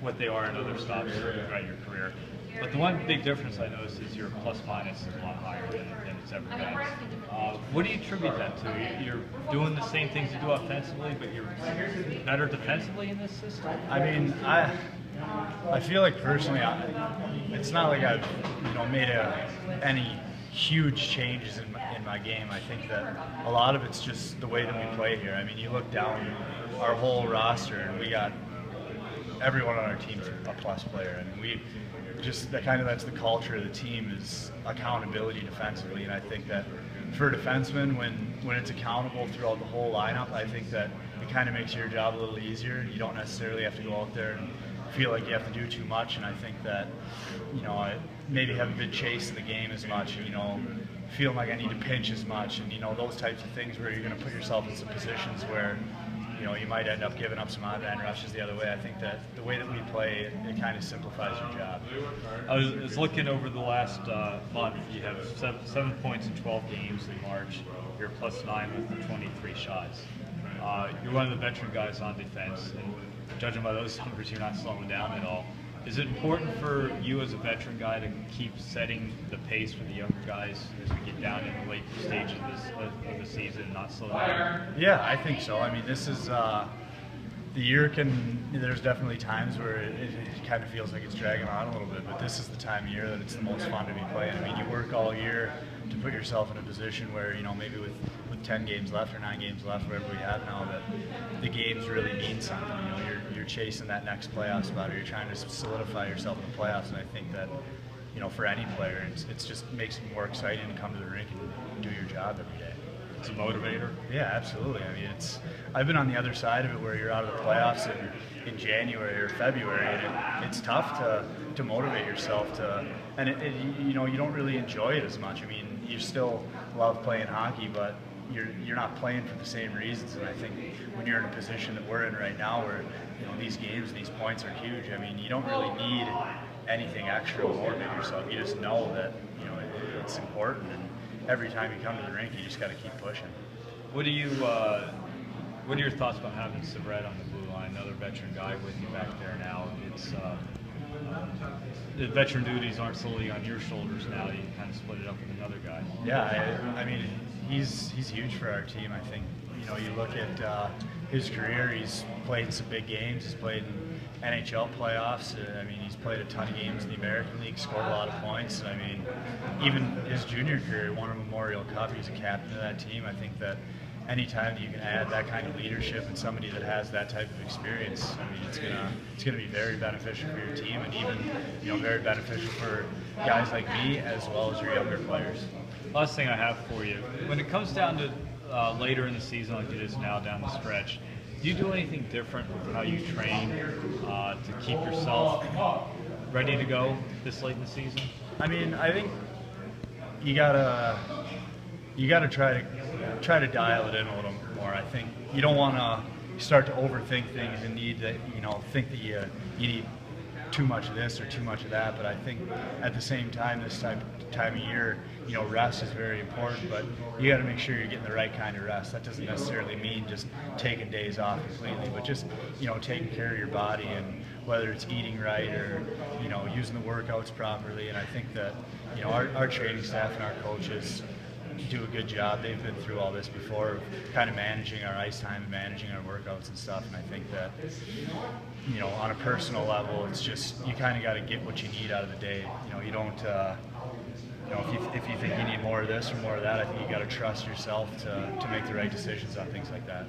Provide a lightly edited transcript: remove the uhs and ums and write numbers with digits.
what they are in other stops throughout your career. But the one big difference I noticed is your plus minus is a lot higher than it's ever been. What do you attribute that to? You're doing the same things you do offensively, but you're better defensively in this system? I mean, I feel like personally, it's not like I've made any huge changes in my game. I think that a lot of it's just the way that we play here. I mean, you look down our whole roster, and we got everyone on our team's a plus player. I mean, we just that's the culture of the team, is accountability defensively. And I think that for defensemen, when it's accountable throughout the whole lineup, I think that it kind of makes your job a little easier. You don't necessarily have to go out there and feel like you have to do too much. And I think that I maybe haven't been chasing the game as much, feeling like I need to pinch as much, and those types of things where you're going to put yourself in some positions where you might end up giving up some odd man rushes the other way. I think that the way that we play, it kind of simplifies your job. I was looking over the last month. You have 7 points in 12 games in March. You're +9 with 23 shots. You're one of the veteran guys on defense, and judging by those numbers, you're not slowing down at all. Is it important for you as a veteran guy to keep setting the pace for the younger guys as we get down in the late stage of the season and not slow down? Yeah, I think so. I mean, this is the year there's definitely times where it kind of feels like it's dragging on a little bit, but this is the time of year that it's the most fun to be playing. I mean, you work all year to put yourself in a position where, maybe with 10 games left or 9 games left, whatever we have now, that the games really mean something. You're chasing that next playoff spot, or you're trying to solidify yourself in the playoffs. And I think that, for any player, it's just makes it more exciting to come to the rink and do your job every day. It's a motivator. Yeah, absolutely. I mean, I've been on the other side of it, where you're out of the playoffs in January or February, and it's tough to motivate yourself and you don't really enjoy it as much. I mean, you still love playing hockey, but you're not playing for the same reasons. And I think when you're in a position that we're in right now, where these games, these points are huge. I mean, you don't really need anything extra to motivate yourself. You just know that it's important, and every time you come to the rink, you just got to keep pushing. What are your thoughts about having Savret on the blue line, another veteran guy with you back there now? It's the veteran duties aren't solely on your shoulders now. You can kind of split it up with another guy. Yeah, I mean, he's huge for our team. I think you look at his career. He's played some big games. He's played in NHL playoffs. I mean, he's played a ton of games in the American League, scored a lot of points. I mean, even his junior career, won a Memorial Cup. He's a captain of that team. I think that anytime that you can add that kind of leadership and somebody that has that type of experience, I mean, it's gonna be very beneficial for your team, and even very beneficial for guys like me as well as your younger players. Last thing I have for you, when it comes down to later in the season, like it is now down the stretch, do you do anything different with how you train to keep yourself ready to go this late in the season? I mean, I think you gotta try to dial it in a little more. I think you don't want to start to overthink things and need to think that you need too much of this or too much of that. But I think at the same time, this time of year, rest is very important, but you got to make sure you're getting the right kind of rest. That doesn't necessarily mean just taking days off completely, but just taking care of your body, and whether it's eating right or using the workouts properly. And I think that our training staff and our coaches do a good job. They've been through all this before, kind of managing our ice time and managing our workouts and stuff. And I think that on a personal level, it's just you kind of got to get what you need out of the day. You don't if you think you need more of this or more of that, I think you got to trust yourself to make the right decisions on things like that.